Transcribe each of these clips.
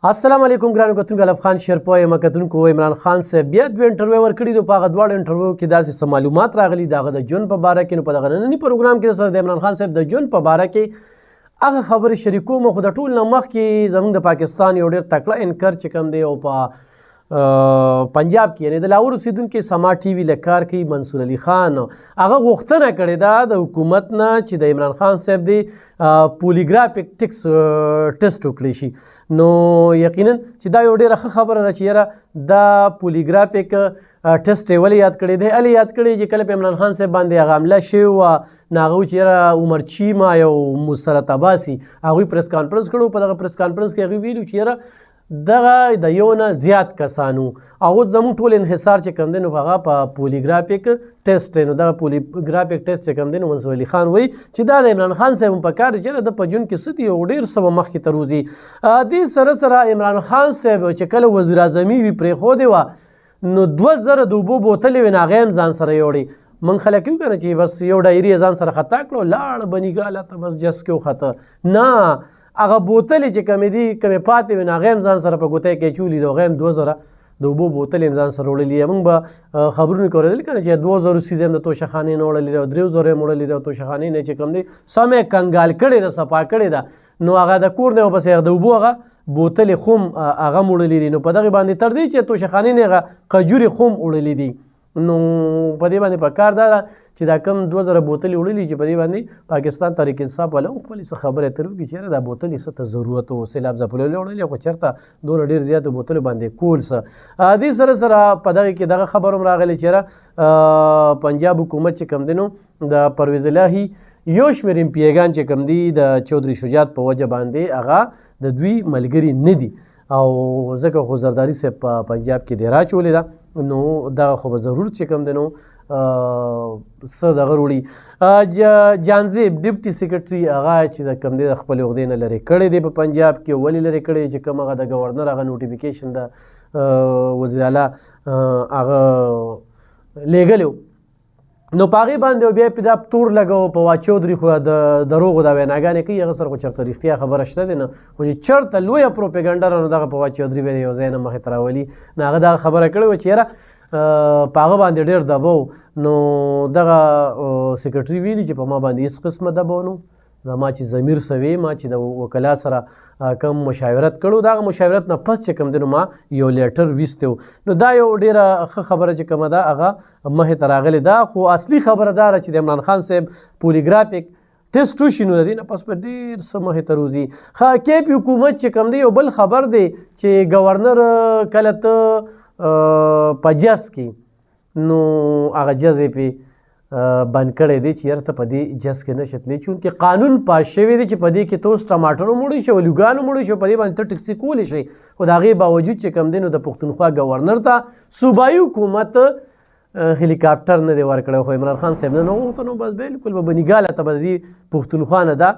السلام علیکم ګرانو کتونکو الف خان شیرپوی یم کتونکو عمران خان صاحب بیا دوه انټرویو ورکړي دي. په هغه دواړو انټرویو کې داسې څه معلومات راغلي د هغه د ژوند په باره کې. نو په دغه ننني پروګرام کې سره د عمران خان صاحب د ژوند په باره کې هغه خبرې شریکوم. خو د ټول نه مخکې زموږ د پاکستان یو ډېر تکړه انکر چې کوم دی او په پنجاب کې یعنې د لاهور اوسېدونکي سما ټي وي له کار کوي منصور علي خان هغه غوښتنه کړې ده د حکومت نه چې د عمران خان صاحب دی پولیګرافیک ټیسټ وکړی شي. نو یقینا چې دا یو ډېره ښه خبره ده چې یاره دا پولیګرافیک ټیسټ یې ولې یاد کړی دی؟ هلې یاد کړی چې کله په عمران خان صاحب باندې هغه حمله شوې وه نو هغه چې یاره عمر چیما یو مسرت عباسي هغوی پریس کانفرنس کړی. په دغه پریس کانفرنس کې هغوی ویلي چې یاره دغه د یو نه زیات کسانو هغه زموږ ټول انحصار چې کوم دی نو هغه په پولیګرافیک ټیسټ دی. نو دغه پولیګرافیک ټیسټ چې کوم دی نو منصور علي خان وایي چې دا د عمران خان صاحب په کار دی چې د په ژوند کې څه دي او ډېر څه به مخکې ته روځي. دې سره سره عمران خان صاحب چې کله وزیر اعظمي وي پرېښودې وه نو 2000 د اوبو بوتلې وې نو هغه هم ځان سره یوړې. من خلک یو که نه چې بس یو ډایري یې ځان سره خطا کړو لاړ بنیګاله ته بس جس کې وخته نه هغه بوتلې چې کمې دي کمې پاتې وې نو هغه هم ځان سره په ګوتۍ کې اچولي دي. هغه هم 2000 د اوبو بوتلې هم ځان سره وړلي. موږ به خبرونه کې اورېدل که نه چې 2000 څیز هم د توشخانې نه وړلي دي او 3000 هم وړلي دي او توشخانې نه چې کوم دی سم یې کنګال کړې ده صفا کړې ده. نو هغه د کور نه ورپسې د اوبو هغه بوتلې خو هم هغه هم وړلي دي. نو په دغې باندې تر دې چې توشخانې نه هغه قجورې خو هم وړلي دي. نو په دې باندې پکار دا ده چې دا کم 2000 بوتلې وړلي چې په دې باندې پاکستان تحریک انصاف والا خپلې څه خبرې اترې وکړي چې یاره دا بوتلې څه ته ضرورت و سیلاب ځپلې وړلې خو چېرته دونه ډېر زیاتو بوتلو باندې کول څه. دې سره سره په دغه کې دغه خبر هم راغلی چې یاره پنجاب حکومت چې کوم دی نو د پرویز الهي یو شمېر امپیګان چې کوم دي د چودھری شجاعت په وجه باندې هغه د دوی ملګري نه دي او ځکه خو زرداري صاحب په پنجاب کې دی راچولې ده. نو دغه خو به ضرور چې کوم دی نو څه دغه وروړي. جانزیب ډیپټي سیکرټري هغه چې د کوم دی د خپلې عهدې نه لرې کړی دی په پنجاب کې. ولې لرې کړی چې کوم هغه د ګورنر هغه نوټیفیکیشن د وزیر اعلی هغه لیږلی نو په هغې باندې بیا یې دا تور لګو په چودھري خو د دروغو دا ویناګانې کوي هغه سره خو چېرته رښتیا خبره شته دی نه خو چې چېرته لویه پروپیګنډه ده نو دغه په چودھري بیا یو ځای نه مخې ته راولي. نو هغه دغه خبره کړې وه چې یاره په هغه باندې ډېر دبه نو دغه سیکرټري ویلي چې په ما باندې هېڅ قسمه دبه نو زما چې ضمیر سوی ما چې د وکلا سره کم مشاورت کړو دغه مشاورت نه پس چې کوم دی نو ما یو لیټر ویستی و. نو دا یو ډېره ښه خبره چې کومه ده هغه مخې ته راغلې ده. خو اصلي خبره دا ده چې د عمران خان صاحب پولیګرافیک ټیسټ وشي نو د دې نه پس به ډېر څه مخې ته روځي. کیپ حکومت چې کوم دی یو بل خبر دی چې ګورنر کله ته په جز کې نو هغه جز یې پې بند کړی دی چې یاره ته په دې جز کې نشې تللی چونکې قانون پاس شوی دی چې په دې کې توس ټماټر هم وړی شي او لوګان هم وړی شي په دې باندې ته ټکسي کولی شي. خو د هغې باوجود چې کوم دی نو د پښتونخوا ګورنر ته صوبایي حکومت هلیکاپټر نه دی ورکړی. خو عمران خان صاحب نه وغوښته نو بس بلکل به بنیګاله ته به د دې پښتونخوا نه دا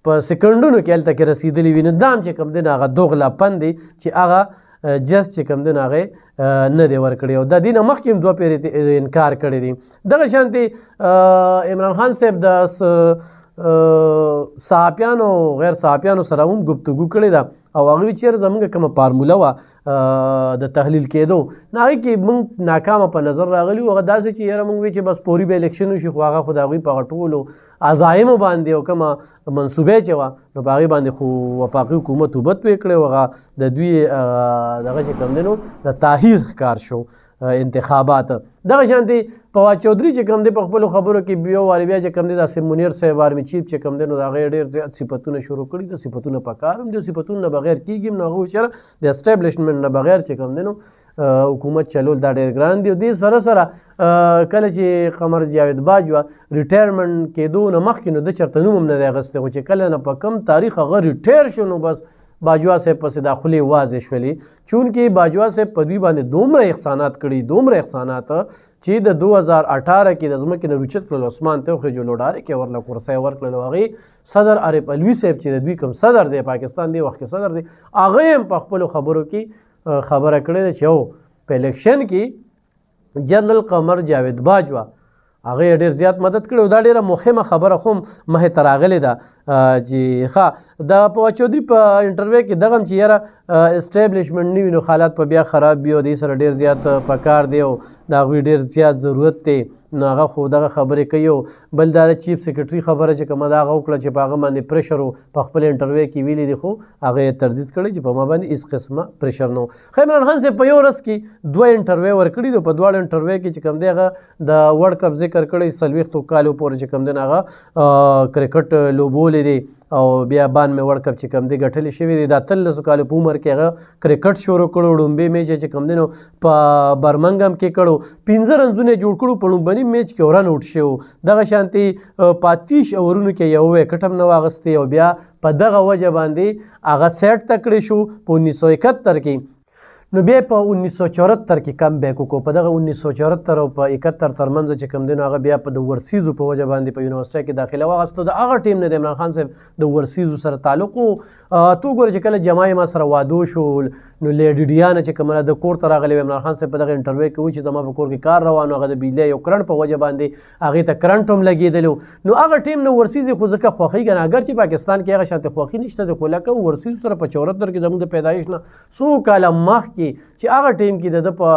په سکنډونو کې هلته کې رسېدلي وي. نو دا هم چې کوم دی نو هغه دوغلاپن دی چې هغه جز چې کوم دی نو هغې نه دی ورکړی او د دې نه مخکې هم 2 پیرې انکار کړی دی. دغه شانتې عمران خان صاحب د صحافیانو غیر صحافیانو سره هم گفتگو کړې ده او هغوی چېرې زموږ کومه فارموله وه د تحلیل کېدو نو هغې کې موږ ناکامه په نظر راغلي وو. هغه داسې چې یاره موږ وی چې بس پوري به الیکشن وشي خو هغه خو د هغوی په هغه ټولو عزایمو باندې او کومه منصوبې چې وه نو په هغې باندې خو وفاقي حکومت اوبت ویې کړی و. هغه د دوی دغه چې کوم دی نو د تاخیر ښکار شو انتخابات. دغه شانتې په چودھري چې کوم دی په خپلو خبرو کې یو وارې بیا چې کوم دی د آصف منیر صاحب آرمي چیف چې کوم دی نو د هغې ډېر زیات صفتونه شروع کړي دي. صفتونه پکار هم دي صفتونه نه بغیر کېږي نو هغه چېرې د اسټابلیشمنټ نه بغیر چې کوم دی نو حکومت چلول دا ډېر ګران دي. او دې سره سره کله چې قمر جاوید باجوه ریټایرمنټ کېدو نه مخکې نو د چېرته نوم هم نه دی اخیستی خو چې کله نه په کم تاریخ هغه ریټایر شو نو بس باجوا صاحب پسې دا خولې واضح شولې چونکې باجوا صاحب په دوی باندې دومره احسانات کړي دومره احسانات چې د 2018 کې د ځمکې نه روچت کړل عثمان توخجو لوډارې کې ورله کرسۍ ورکړل. هغې صدر عارف علوي صاحب چې د دوی کوم صدر دی پاکستان دی وخت کې صدر دی هغه هم په خپلو خبرو کې خبره کړې ده چې یو په الیکشن کې جنرال قمر جاوید باجوا هغه ډیر زیات مدد کړی او دا ډیره مهمه خبره خو مخې ته راغلې ده چې ښه د په چودھري په انټرویو کې دغه چې یاره اسټیبلیشمنټ نه وي نو حالات په بیا خراب وي او دې سره ډېر زیات پکار دی او د هغوی ډېر زیات ضرورت دی. نو هغه خو دغه خبرې کوي او بل دا د چیف سیکرټري خبره چې کومه ده هغه وکړه چې په هغه باندې پریشر و په خپل انټرویو کې ویلي دي خو هغه یې تردید کړی چې په ما باندې هېڅ قسمه پریشر نه و. خو عمران خان صاحب په یو ورځ کې 2 انټرویو ورکړي دي. په دواړو انټرویو کې چې کوم دی هغه د ورلډ کپ ذکر کړی 40 کالو پورې چې کوم دی هغه کرکټ لوبولی دی او بیا بان مې ورلډ کپ چې کوم دی ګټلې شوي دي. دا 13 کالو په عمر کې هغه کرکټ شروع کړو. لومبی میچ چې کوم دی نو په برمنګم کې کړو. 15 رنزونه جوړ کړو په لومبني میچ کې رن آوټ شو. دغه شانتي په 30 اورونو کې یو وکټ هم نه واغستی او بیا په دغه وجه باندې هغه سیټ تکړی شو په 1971 کې. نو بیا په 1974 کې کم بیک وکړو. په دغه 1974 او په 71 ترمنځ چې کوم دی نو هغه بیا په د ورسیزو په وجه باندې په یونیورسټۍ کې داخله واغستو. د هغه ټیم نه د عمران خان صاحب د ورسیزو سره تعلق و. تو ګوره چې کله جماعي ما سره واده شو نو لیډیډیانه چې کومه د کور ته راغلی عمران خان صاحب په دغه انټرویو کې و چې زما په کور کې کار روان و. هغه د بجلۍ یو کرنټ په وجه باندې هغې ته کرنټ هم لګېدلی و. نو هغه ټیم نه ورسیز خو ځکه خوښوي که نه اګر چې پاکستان کې هغه شانتې خوښي نشته دی خو لکه ورسیز سره په 74 کې زموږ د پیدایش نه څو کاله مخکې چې هغه ټیم کې د په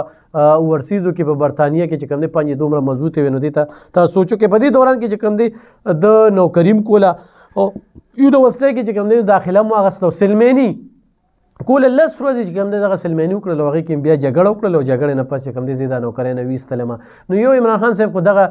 ورسیزو کې په برطانیه کې چې کوم دی پنجې دومره مضبوطې وي نو دې ته تاسو سوچو کې په دې دوران کې چې کوم دی د نوکریم کوله او یونیورسټۍ کې چې کوم دی داخله مو اخیسته. سلمیني کوله 10 ورځې چې کوم دی دغه سلمیني وکړل او هغې کې بیا جګړه وکړل او جګړې نه پس چې کوم دی زه دا نوکرۍ نه ویستلم. نو یو عمران خان صاحب خو دغه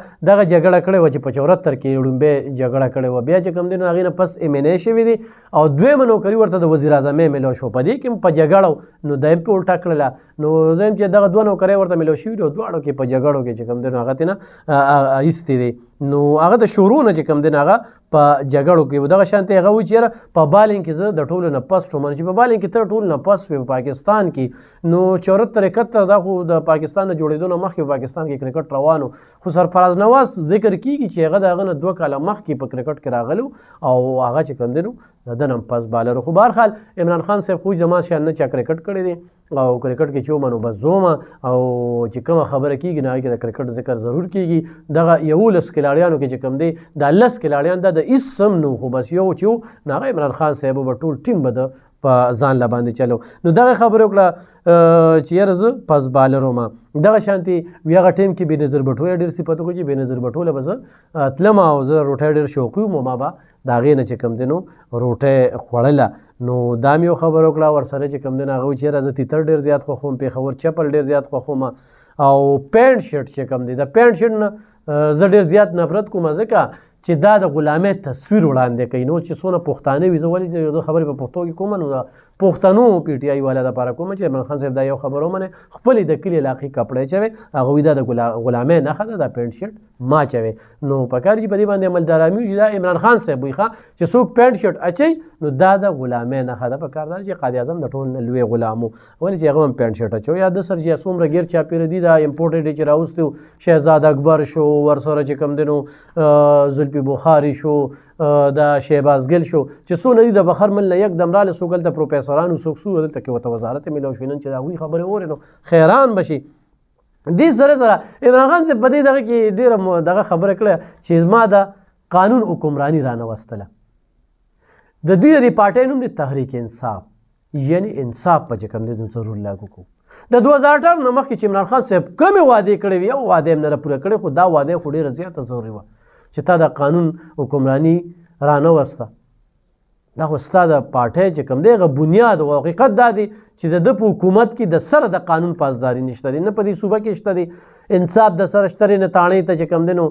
جګړه کړې وه چې په 74 کې لومبۍ جګړه کړې وه. بیا چې کوم دی نو هغې نه پس MNA شوي دي او دویمه نوکري ورته د وزیر اعظم میلاو شو. په دې کې په جګړه نو دا یې پې الټه کړله. نو زه چې دغه 2 نوکرۍ ورته میلاو شوي دي او دواړو کې په جګړو کې چې کوم دی نو هغه ترې نه ایستې دي. نو هغه د شروع نه چې کوم دی هغه په جګړو کې و. دغه شانتې هغه و چې یاره په بالینګ کې زه د ټولو نه پس شوم چې په بالینګ کې ته ټولو نه پس وې په پاکستان کې. نو 74 دا خو د پاکستان نه جوړېدو نه مخکې په پاکستان کې کرکټ روان و. خو سرفراز نواز ذکر کېږي چې هغه د هغه نه 2 کاله مخکې په کرکټ کې راغلی او هغه چې کوم دی نو د ده نه هم پس بالر و. خو بهرحال عمران خان صاحب خو زما شان نه چا کرکټ کړی دی او کرکټ کې چې ومه نو بس زومه او چې کومه خبره کېږي نو هغې کې د کرکټ ذکر ضرور کېږي. دغه 11 کلاړیانو کې چې کوم دی دا 10 کلاړیان دا د هېڅ هم نه خو بس یو چې و نو هغه عمران خان صاحب به ټول ټیم به د په ځان لا باندې چلو. نو دغه خبرې وکړه چې یاره زه پس بالر وم. دغه شانتې وي هغه ټیم کې بېنظیر بټو یې ډېر صفت وکړو چې بېنظیر بټو له به زه تلم او زه روټۍ ډېر شوقي وم او ما به د هغې نه چې کوم دی نو روټۍ خوړله. نو دا مې یو خبره وکړه ورسره چې کوم دی نو هغه وایي چې یاره زه تیتر ډېر زیات خوښوم پېښور چپل ډېر زیات خوښوم او پینټ شرټ چې کوم دی د پینټ شرټ نه زه ډېر زیات نفرت کوم ځکه چې دا د غلامۍ تصویر وړاندې کوي. نو چې څونه پښتانه وي زه ولې د خبرې په پښتو کې کوم نو د پښتنو PTI والا دپاره کوم چې عمران خان صاحب دا یو خبره ومنئ خپلې د کلي علاقې کپړی چوي هغه وایي دا د غلامۍ نښه ده دا پینټ شرټ ما چوي. نو پکار چې په دې باندې عملدارامي وي دا عمران خان صاحب وایي چې څوک پینټ شرټ اچوي نو دا د غلامۍ نښه ده. پکار دا چې قائد اعظم د ټول نه لوی غلام و ولې چې هغه هم پینټ شرټ اچوي. یا د سر چې څومره ګیر چاپېره دي دا امپورټډ چې راوستي و شهزاد اکبر شو ورسره چې کوم دی نو زلفي بخاري شو دا شهباز ګل شو چې څونه دي د بخر مل نه یک دم راله څوک هلته پروفیسرانو څوک څو دلته کې ورته وزارت یې میلاو شوي نن چې د هغوی خبرې اورې نو خیران به شي. دې سره سره عمران خان صاحب په دې دغه کې ډېره دغه خبره کړې چې زما د قانون حکمراني رانوستله. د دوی د دې پارټۍ نوم دی تحریک انصاف یعنې انصاف په چې کوم دی نو ضرور لاګو کړو. د 2018 نه مخکې چې عمران خان صاحب کومې وعدې کړې وي یو وعده یې هم نه پوره کړې خو دا وعده خو ډېره زیاته ضروري وه چې تا د قانون حکمراني رانوسته. دا خو ستا د پارټۍ چې کوم دی هغه بنیاد او حقیقت دا دی چې د ده په حکومت کې د سره د قانون پاسداري نشته دی نه په دې صوبه کې شته دی. انصاف د سره شته دی نه تاڼۍ ته چې کوم دی نو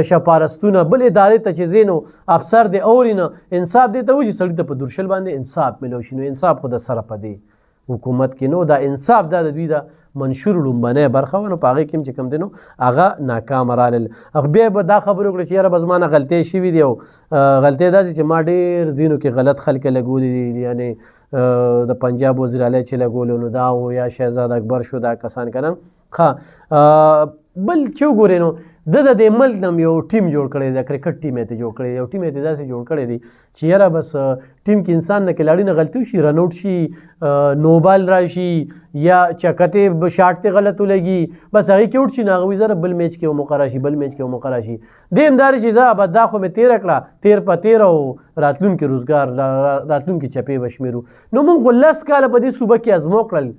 شپارستونه بل ادارې ته چې ځې نو افسر دی اوري نه انصاف دی ته و چې سړي ته په درشل باندې انصاف میلاو شي. نو انصاف خو د سره په دی حکومت کې نو دا انصاف دا د دوی د منشور لومبنۍ برخه وه نو په هغې کې هم چې کوم دی نو هغه ناکامه رالل. بیا به دا خبرې وکړه چې یاره به زما نه غلطۍ شوي دي او غلطۍ داسې چې ما ډېر ځینو کې غلط خلک لګولي دي یعنې د پنجاب وزیر اعلی چې لګولو نو دا و یا شهزاد اکبر شو دا کسان که نه ښه بل چې وګورئ نو د دې ملک نه یو ټیم جوړ کړی دی، کرکټ ټیم یې جوړ کړی دی، یو ټیم یې داسې جوړ کړی دی چې یاره بس ټیم کې انسان نه کلاړي نه غلطي وشي، رن آوټ شي، نو بال راشي یا چکتې شاټ ته غلط ولګي، بس هغې کې اوټ شي نو هغه وایي زره بل میچ کې به موقع راشي، بل میچ کې به موقع راشي. دیم دا دی چې زه به دا خو مې تېره کړه، تېر په تېر او راتلونکي روزګار راتلونکي چپې به شمېرو. نو موږ خو 10 کاله په دې صوبه کې ازمو کړل،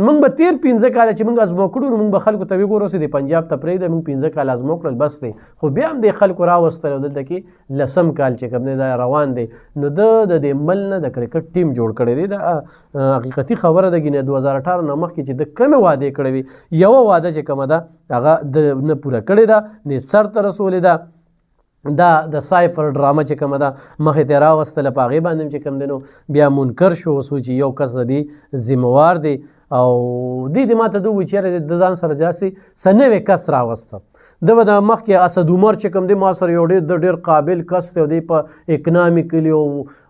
موږ به تېر 15 کاله چې موږ ازمو کړو نو موږ به خلکو ته وګورو چې د پنجاب ته پرېږده موږ 15 کاله ازمو کړل بس دی، خو بیا هم د خلکو راوستل او دلته کې 10م کال چې کوم دی دا روان دی. نو د دې مل نه د کرکټ ټیم جوړ کړی دی. دا حقیقتي خبره ده ګینه 2018 نه مخکې چې د کمې وعدې کړې وي، یوه وعده چې کومه ده هغه د نه پوره کړې ده نه سر ته رسولې ده. دا د سایفر ډرامه چې کومه ده مخې ته راوستله، په هغې باندې چې کوم دی نو بیا منکر شو چې یو کس د دې ذمهوار دی او دې ما ته ده ووایي چې یاره د ځان سره داسې څه نوی کس راوسته. ده به د مخکې اسد عمر چې کوم دی ما سره یو ډېر قابل کس دی او دی په اکنامیکلي او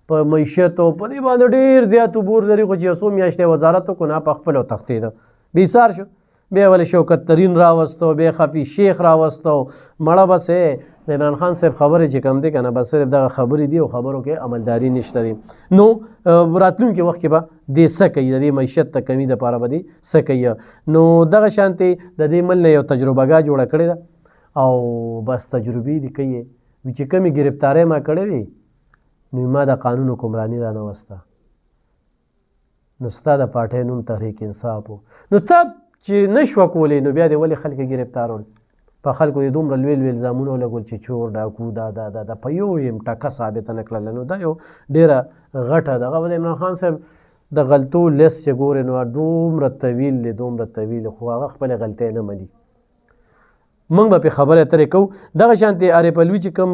په معیشت او په دې باندې ډېر زیات عبور لري، خو چې یو څو میاشتې وزارت وکړو نه په خپل وتښتېده، بېسار شو. بیا ولې شوکت ترین راوستو، بیا خفي شیخ راوستو، مړه بس د عمران خان صاحب خبرې چې کوم دی که نه بس صرف دغه خبرې دي او خبرو کې عملداري نشته دی. نو راتلونکي وخت کې به دې څه کوي، د دې معیشت ته کمي دپاره به دې څه کوي. نو دغه شانتې د دې مل نه یو تجربهګاه جوړه کړې ده او بس تجربې دې کوي چې کومې ګرفتارۍ ما کړې وي نو ما د قانون حکمراني را نه وسته، نو ستا د پارټۍ نوم تحریک انصاف و، نو ته چې نه شوه کولی نو بیا دې ولې خلک ګرفتارول، په خلکو یې دومره لوی الزامونه ولګول چې چور ډاکو دا په یو یم ټکه ثابته نه کړله. نو دا یو ډېره غټه دغه د عمران خان صاحب د غلطو لیست چې ګورې نو دومره طویل دی، دومره طویل، خو هغه خپلې غلطۍ نه مني. موږ به پرې خبرې اترې کوو. دغه شانتې عارف الوي چې کوم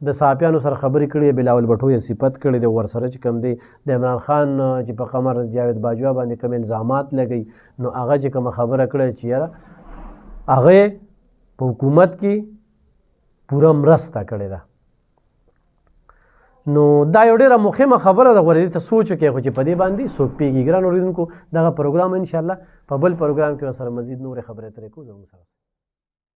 د صحافیانو سره خبرې کړې، بلاول بټو یې صفت کړی دی، ورسره چې کوم دی د عمران خان چې په قمر جاوید باجوا باندې کوم الزامات لګوي نو هغه چې کومه خبره کړې چې یاره هغه په حکومت کې پوره مرسته کړې ده. نو دا یو ډېره مهمه خبره ده، غوره دې ته سوچ وکړئ خو چې په دې باندې څوک پوهېږي. ګرانو اورېدونکو دغه پروګرام انشاءالله په بل پروګرام کې به سره مزید نورې خبرې اترې کوو. زموږ سره